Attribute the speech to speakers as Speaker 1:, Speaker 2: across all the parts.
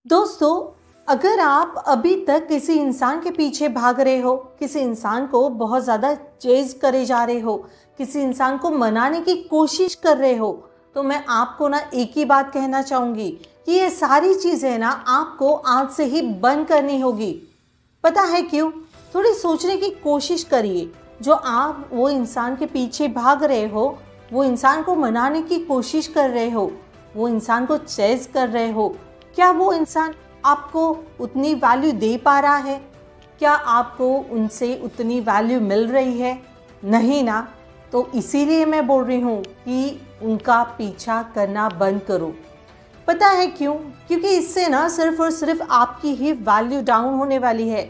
Speaker 1: दोस्तों, अगर आप अभी तक किसी इंसान के पीछे भाग रहे हो, किसी इंसान को बहुत ज़्यादा चेज़ करे जा रहे हो, किसी इंसान को मनाने की कोशिश कर रहे हो, तो मैं आपको ना एक ही बात कहना चाहूँगी कि ये सारी चीज़ें ना आपको आज से ही बंद करनी होगी। पता है क्यों? थोड़ी सोचने की कोशिश करिए। जो आप वो इंसान के पीछे भाग रहे हो, वो इंसान को मनाने की कोशिश कर रहे हो, वो इंसान को चेज़ कर रहे हो, क्या वो इंसान आपको उतनी वैल्यू दे पा रहा है? क्या आपको उनसे उतनी वैल्यू मिल रही है? नहीं ना। तो इसीलिए मैं बोल रही हूँ कि उनका पीछा करना बंद करो। पता है क्यों? क्योंकि इससे ना सिर्फ और सिर्फ आपकी ही वैल्यू डाउन होने वाली है।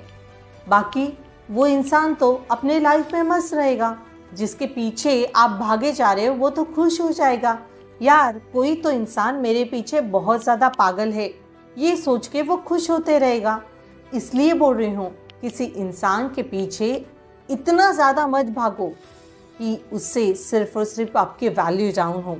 Speaker 1: बाकी वो इंसान तो अपने लाइफ में मस्त रहेगा, जिसके पीछे आप भागे जा रहे हो वो तो खुश हो जाएगा। यार, कोई तो इंसान मेरे पीछे बहुत ज़्यादा पागल है, ये सोच के वो खुश होते रहेगा। इसलिए बोल रही हूँ, किसी इंसान के पीछे इतना ज़्यादा मत भागो कि उससे सिर्फ और सिर्फ आपकी वैल्यू डाउन हो।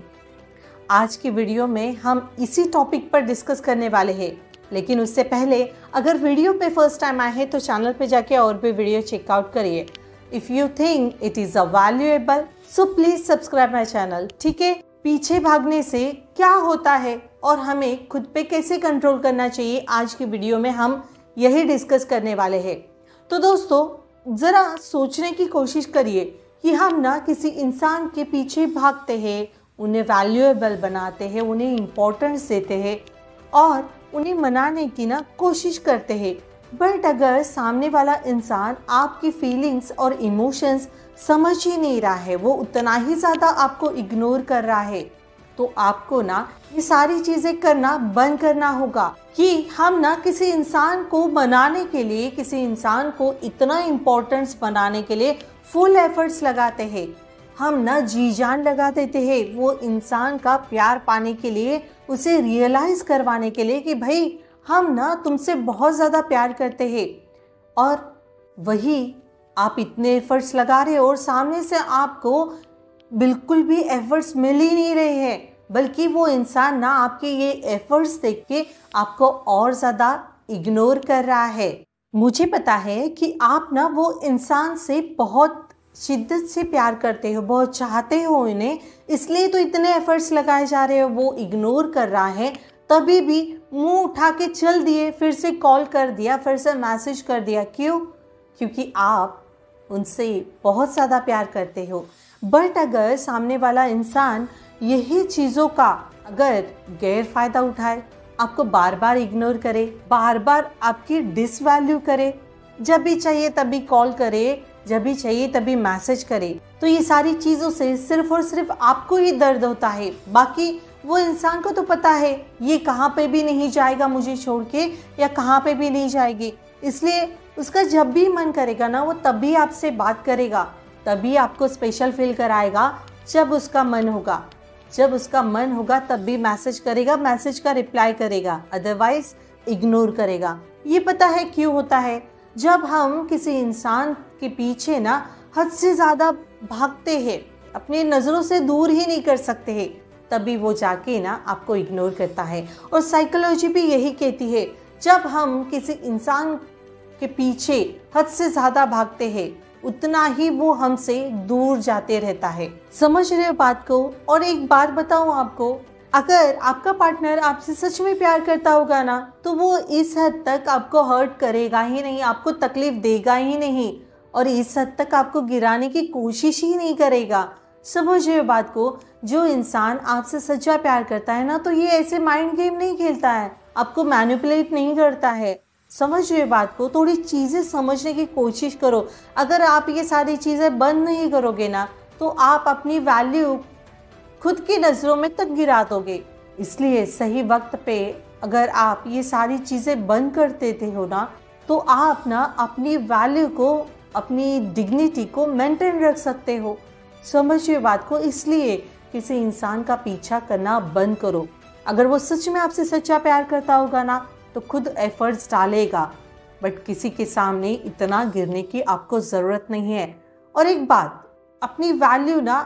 Speaker 1: आज की वीडियो में हम इसी टॉपिक पर डिस्कस करने वाले हैं, लेकिन उससे पहले अगर वीडियो पे फर्स्ट टाइम आए हैं तो चैनल पे जाके और भी वीडियो चेकआउट करिए। If you think it is a valuable so please subscribe my channel. ठीक है, पीछे भागने से क्या होता है और हमें खुद पे कैसे कंट्रोल करना चाहिए, आज की वीडियो में हम यही डिस्कस करने वाले हैं। तो दोस्तों, ज़रा सोचने की कोशिश करिए कि हम ना किसी इंसान के पीछे भागते हैं, उन्हें वैल्यूएबल बनाते हैं, उन्हें इम्पोर्टेंस देते हैं और उन्हें मनाने की ना कोशिश करते हैं। बट अगर सामने वाला इंसान आपकी फीलिंग्स और इमोशंस समझ ही नहीं रहा है, वो उतना ही ज़्यादा आपको इग्नोर कर रहा है, तो आपको ना ये सारी चीज़ें करना बंद करना होगा कि हम ना किसी इंसान को मनाने के लिए, किसी इंसान को इतना इम्पोर्टेंस बनाने के लिए फुल एफर्ट्स लगाते हैं। हम ना जी जान लगा देते हैं वो इंसान का प्यार पाने के लिए, उसे रियलाइज़ करवाने के लिए कि भाई हम ना तुमसे बहुत ज़्यादा प्यार करते हैं। और वही आप इतने एफर्ट्स लगा रहे हो और सामने से आपको बिल्कुल भी एफर्ट्स मिल ही नहीं रहे हैं, बल्कि वो इंसान ना आपके ये एफर्ट्स देख के आपको और ज़्यादा इग्नोर कर रहा है। मुझे पता है कि आप ना वो इंसान से बहुत शिद्दत से प्यार करते हो, बहुत चाहते हो इन्हें, इसलिए तो इतने एफर्ट्स लगाए जा रहे हो। वो इग्नोर कर रहा है, तभी भी मुंह उठा के चल दिए, फिर से कॉल कर दिया, फिर से मैसेज कर दिया। क्यों? क्योंकि आप उनसे बहुत ज़्यादा प्यार करते हो। बट अगर सामने वाला इंसान यही चीज़ों का अगर गैर फायदा उठाए, आपको बार बार इग्नोर करे, बार बार आपकी डिसवैल्यू करे, जब भी चाहिए तभी कॉल करे, जब भी चाहिए तभी मैसेज करे, तो ये सारी चीज़ों से सिर्फ और सिर्फ आपको ही दर्द होता है। बाकी वो इंसान को तो पता है ये कहाँ पे भी नहीं जाएगा मुझे छोड़ के, या कहाँ पे भी नहीं जाएगी, इसलिए उसका जब भी मन करेगा ना वो तभी आपसे बात करेगा, तभी आपको स्पेशल फील कराएगा जब उसका मन होगा। जब उसका मन होगा तब भी मैसेज करेगा, मैसेज का रिप्लाई करेगा, अदरवाइज इग्नोर करेगा। ये पता है क्यों होता है? जब हम किसी इंसान के पीछे ना हद से ज़्यादा भागते हैं, अपनी नज़रों से दूर ही नहीं कर सकते हैं, तभी वो जाके ना आपको इग्नोर करता है। और साइकोलॉजी भी यही कहती है, जब हम किसी इंसान के पीछे हद से ज़्यादा भागते हैं, उतना ही वो हमसे दूर जाते रहता है। समझ रहे हो बात को? और एक बात बताऊं आपको, अगर आपका पार्टनर आपसे सच में प्यार करता होगा ना, तो वो इस हद तक आपको हर्ट करेगा ही नहीं, आपको तकलीफ देगा ही नहीं, और इस हद तक आपको गिराने की कोशिश ही नहीं करेगा। समझ रहे हो बात को? जो इंसान आपसे सच्चा प्यार करता है ना, तो ये ऐसे माइंड गेम नहीं खेलता है, आपको मैनिपुलेट नहीं करता है। समझ रहे हो बात को? थोड़ी चीज़ें समझने की कोशिश करो। अगर आप ये सारी चीज़ें बंद नहीं करोगे ना, तो आप अपनी वैल्यू खुद की नज़रों में तक गिरा दोगे। इसलिए सही वक्त पे अगर आप ये सारी चीज़ें बंद कर देते हो ना, तो आप ना अपनी वैल्यू को, अपनी डिग्निटी को मेंटेन रख सकते हो। समझिए बात को? इसलिए किसी इंसान का पीछा करना बंद करो। अगर वो सच में आपसे सच्चा प्यार करता होगा ना, तो खुद एफर्ट्स डालेगा, बट किसी के सामने इतना गिरने की आपको ज़रूरत नहीं है। और एक बात, अपनी वैल्यू ना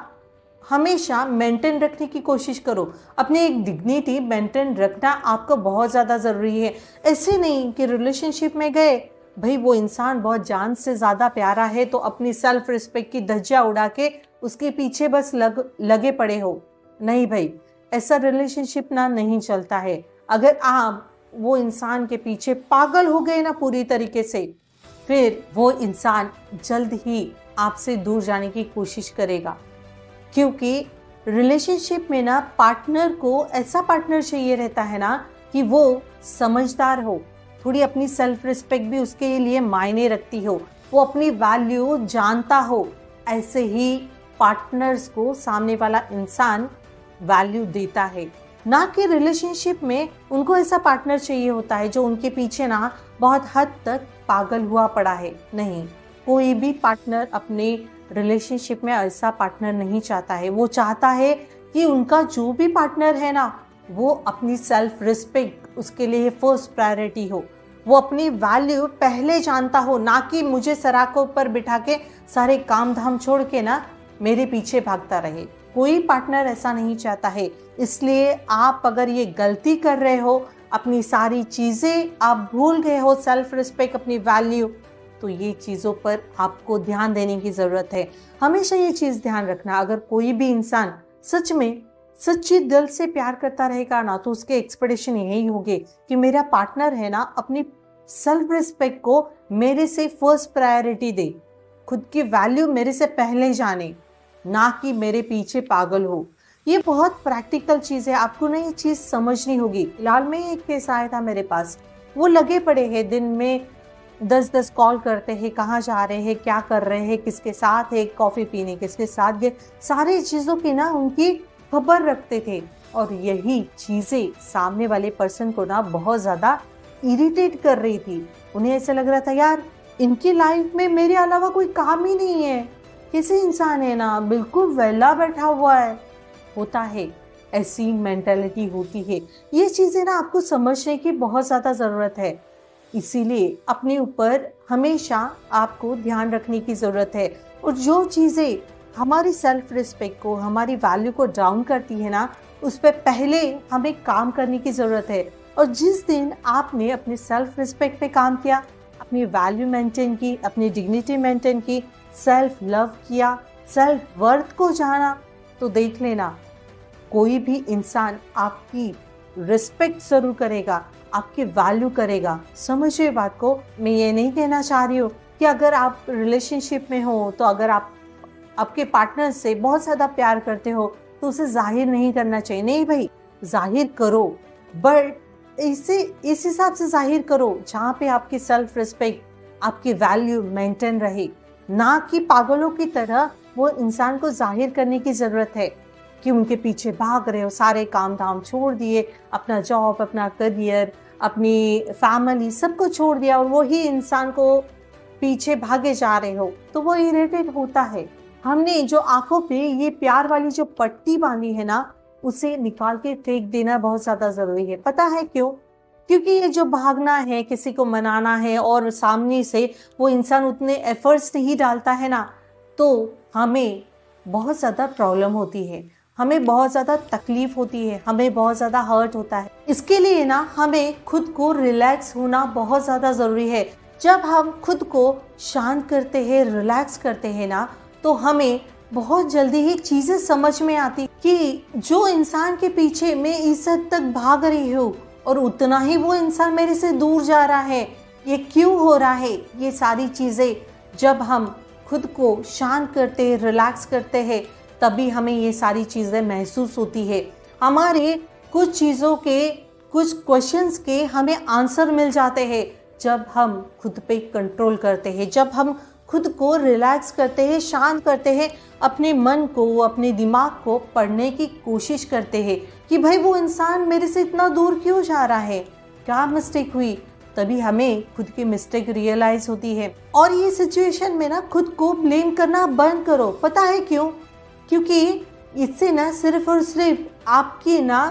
Speaker 1: हमेशा मेंटेन रखने की कोशिश करो। अपनी एक डिग्निटी मेंटेन रखना आपको बहुत ज़्यादा ज़रूरी है। ऐसे नहीं कि रिलेशनशिप में गए, भाई वो इंसान बहुत जान से ज़्यादा प्यारा है तो अपनी सेल्फ रिस्पेक्ट की धज्जियाँ उड़ा के उसके पीछे बस लगे पड़े हो। नहीं भाई, ऐसा रिलेशनशिप ना नहीं चलता है। अगर आप वो इंसान के पीछे पागल हो गए ना पूरी तरीके से, फिर वो इंसान जल्द ही आपसे दूर जाने की कोशिश करेगा। क्योंकि रिलेशनशिप में ना पार्टनर को ऐसा पार्टनर चाहिए रहता है ना कि वो समझदार हो, थोड़ी अपनी सेल्फ रिस्पेक्ट भी उसके लिए मायने रखती हो, वो अपनी वैल्यू जानता हो। ऐसे ही पार्टनर्स को सामने वाला इंसान वैल्यू देता है। ना कि रिलेशनशिप में उनको ऐसा पार्टनर चाहिए होता है जो उनके पीछे ना बहुत हद तक पागल हुआ पड़ा है। नहीं, कोई भी पार्टनर अपने रिलेशनशिप में ऐसा पार्टनर नहीं चाहता है। वो चाहता है कि उनका जो भी पार्टनर है ना, वो अपनी सेल्फ रिस्पेक्ट उसके लिए फर्स्ट प्रायोरिटी हो, वो अपनी वैल्यू पहले जानता हो, ना कि मुझे सराखों पर बिठा के सारे काम धाम छोड़ के ना मेरे पीछे भागता रहे। कोई पार्टनर ऐसा नहीं चाहता है। इसलिए आप अगर ये गलती कर रहे हो, अपनी सारी चीज़ें आप भूल गए हो, सेल्फ रिस्पेक्ट, अपनी वैल्यू, तो ये चीज़ों पर आपको ध्यान देने की ज़रूरत है। हमेशा ये चीज़ ध्यान रखना, अगर कोई भी इंसान सच में सच्ची दिल से प्यार करता रहेगा ना, तो उसके एक्सपेक्टेशन यही होंगे कि मेरा पार्टनर है ना अपनी सेल्फ रिस्पेक्ट को मेरे से फर्स्ट प्रायोरिटी दे, खुद की वैल्यू मेरे से पहले जाने, ना कि मेरे पीछे पागल हो। ये बहुत प्रैक्टिकल चीज़ है, आपको ना ये चीज़ समझनी होगी। फिलहाल में एक केस आया था मेरे पास, वो लगे पड़े हैं, दिन में 10-10 कॉल करते हैं, कहाँ जा रहे हैं, क्या कर रहे हैं, किसके साथ है, कॉफ़ी पीने किसके साथ गए, सारी चीज़ों की ना उनकी खबर रखते थे। और यही चीज़ें सामने वाले पर्सन को ना बहुत ज़्यादा इरिटेट कर रही थी। उन्हें ऐसा लग रहा था यार इनकी लाइफ में मेरे अलावा कोई काम ही नहीं है, किसी इंसान है ना बिल्कुल वेला बैठा हुआ है। होता है, ऐसी मेंटालिटी होती है। ये चीज़ें ना आपको समझने की बहुत ज़्यादा ज़रूरत है। इसीलिए अपने ऊपर हमेशा आपको ध्यान रखने की ज़रूरत है। और जो चीज़ें हमारी सेल्फ रिस्पेक्ट को, हमारी वैल्यू को डाउन करती है ना, उस पर पहले हमें काम करने की ज़रूरत है। और जिस दिन आपने अपनी सेल्फ रिस्पेक्ट पे काम किया, अपनी वैल्यू मेंटेन की, अपनी डिग्निटी मेंटेन की, सेल्फ लव किया, सेल्फ वर्थ को जाना, तो देख लेना कोई भी इंसान आपकी रिस्पेक्ट ज़रूर करेगा, आपकी वैल्यू करेगा। समझिए बात को। मैं ये नहीं कहना चाह रही हूँ कि अगर आप रिलेशनशिप में हो, तो अगर आप आपके पार्टनर से बहुत ज़्यादा प्यार करते हो तो उसे जाहिर नहीं करना चाहिए। नहीं भाई, जाहिर करो, बट इसे इस हिसाब से जाहिर करो जहाँ पे आपकी सेल्फ रिस्पेक्ट, आपकी वैल्यू मेंटेन रहे, ना कि पागलों की तरह वो इंसान को जाहिर करने की ज़रूरत है कि उनके पीछे भाग रहे हो, सारे काम धाम छोड़ दिए, अपना जॉब, अपना करियर, अपनी फैमिली सबको छोड़ दिया और वही इंसान को पीछे भागे जा रहे हो, तो वो इरिटेट होता है। हमने जो आंखों पे ये प्यार वाली जो पट्टी बांधी है ना, उसे निकाल के फेंक देना बहुत ज़्यादा ज़रूरी है। पता है क्यों? क्योंकि ये जो भागना है, किसी को मनाना है और सामने से वो इंसान उतने एफर्ट्स नहीं डालता है ना, तो हमें बहुत ज़्यादा प्रॉब्लम होती है, हमें बहुत ज़्यादा तकलीफ होती है, हमें बहुत ज़्यादा हर्ट होता है। इसके लिए ना हमें खुद को रिलैक्स होना बहुत ज़्यादा ज़रूरी है। जब हम खुद को शांत करते हैं, रिलैक्स करते हैं ना, तो हमें बहुत जल्दी ही चीज़ें समझ में आती कि जो इंसान के पीछे मैं इस हद तक भाग रही हूँ और उतना ही वो इंसान मेरे से दूर जा रहा है, ये क्यों हो रहा है। ये सारी चीज़ें जब हम खुद को शांत करते हैं, रिलैक्स करते हैं, तभी हमें ये सारी चीज़ें महसूस होती है। हमारे कुछ चीज़ों के, कुछ क्वेश्चंस के हमें आंसर मिल जाते हैं जब हम खुद पे कंट्रोल करते हैं, जब हम खुद को रिलैक्स करते हैं, शांत करते हैं, अपने मन को, अपने दिमाग को पढ़ने की कोशिश करते हैं कि भाई वो इंसान मेरे से इतना दूर क्यों जा रहा है, क्या मिस्टेक हुई। तभी हमें खुद की मिस्टेक रियलाइज होती है। और ये सिचुएशन में ना खुद को ब्लेम करना बंद करो। पता है क्यों? क्योंकि इससे ना सिर्फ और सिर्फ आपकी ना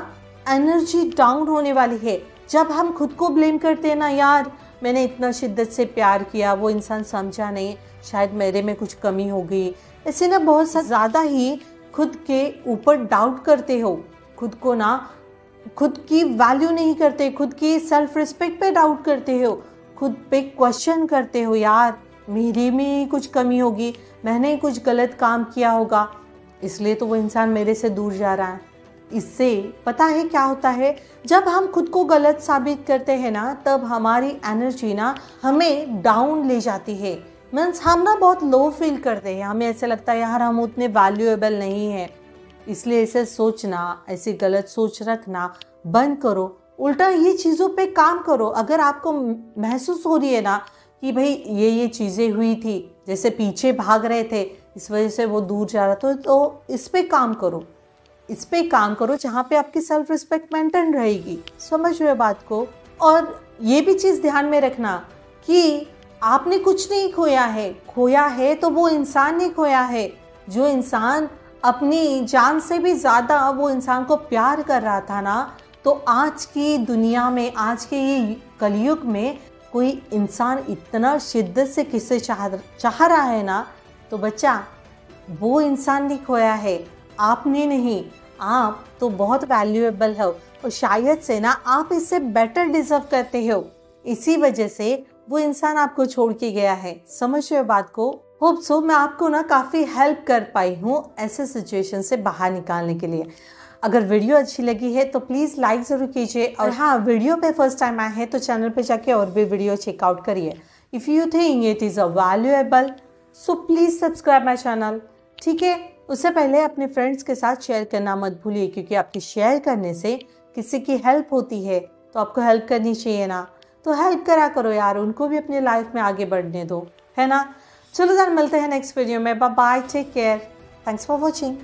Speaker 1: एनर्जी डाउन होने वाली है। जब हम खुद को ब्लेम करते हैं ना, यार मैंने इतना शिद्दत से प्यार किया, वो इंसान समझा नहीं, शायद मेरे में कुछ कमी हो गई, ऐसे ना बहुत ज़्यादा ही खुद के ऊपर डाउट करते हो, खुद को ना, खुद की वैल्यू नहीं करते, खुद की सेल्फ रिस्पेक्ट पे डाउट करते हो, खुद पे क्वेश्चन करते हो, यार मेरे में कुछ कमी होगी, मैंने कुछ गलत काम किया होगा, इसलिए तो वो इंसान मेरे से दूर जा रहा है। इससे पता है क्या होता है, जब हम खुद को गलत साबित करते हैं ना, तब हमारी एनर्जी ना हमें डाउन ले जाती है। मीन्स हम ना बहुत लो फील करते हैं, हमें ऐसे लगता है यार हम उतने वैल्यूएबल नहीं हैं। इसलिए ऐसे सोचना, ऐसी गलत सोच रखना बंद करो, उल्टा ये चीज़ों पे काम करो। अगर आपको महसूस हो रही है ना कि भाई ये चीज़ें हुई थी, जैसे पीछे भाग रहे थे इस वजह से वो दूर जा रहा था, तो इस पे काम करो, इस पे काम करो जहाँ पे आपकी सेल्फ रिस्पेक्ट मेंटेन रहेगी। समझ रहे हो बात को? और ये भी चीज़ ध्यान में रखना कि आपने कुछ नहीं खोया है तो वो इंसान ने खोया है। जो इंसान अपनी जान से भी ज़्यादा वो इंसान को प्यार कर रहा था ना, तो आज की दुनिया में, आज के ये कलयुग में कोई इंसान इतना शिद्दत से किसे चाह रहा है ना, तो बच्चा वो इंसान ने खोया है, आपने नहीं। आप तो बहुत वैल्यूएबल हो और शायद से ना आप इससे बेटर डिजर्व करते हो, इसी वजह से वो इंसान आपको छोड़ के गया है। समझ रहे हो बात को? होप सो मैं आपको ना काफ़ी हेल्प कर पाई हूँ ऐसे सिचुएशन से बाहर निकालने के लिए। अगर वीडियो अच्छी लगी है तो प्लीज़ लाइक ज़रूर कीजिए, और हाँ, वीडियो पे फर्स्ट टाइम आए हैं तो चैनल पे जाके और भी वीडियो चेकआउट करिए। If you think it is a valuable so please subscribe my channel, ठीक है? उससे पहले अपने फ्रेंड्स के साथ शेयर करना मत भूलिए, क्योंकि आपके शेयर करने से किसी की हेल्प होती है, तो आपको हेल्प करनी चाहिए ना, तो हेल्प करा करो यार, उनको भी अपनी लाइफ में आगे बढ़ने दो, है ना? चलो यार, मिलते हैं नेक्स्ट वीडियो में। Bye bye, take care, thanks for watching.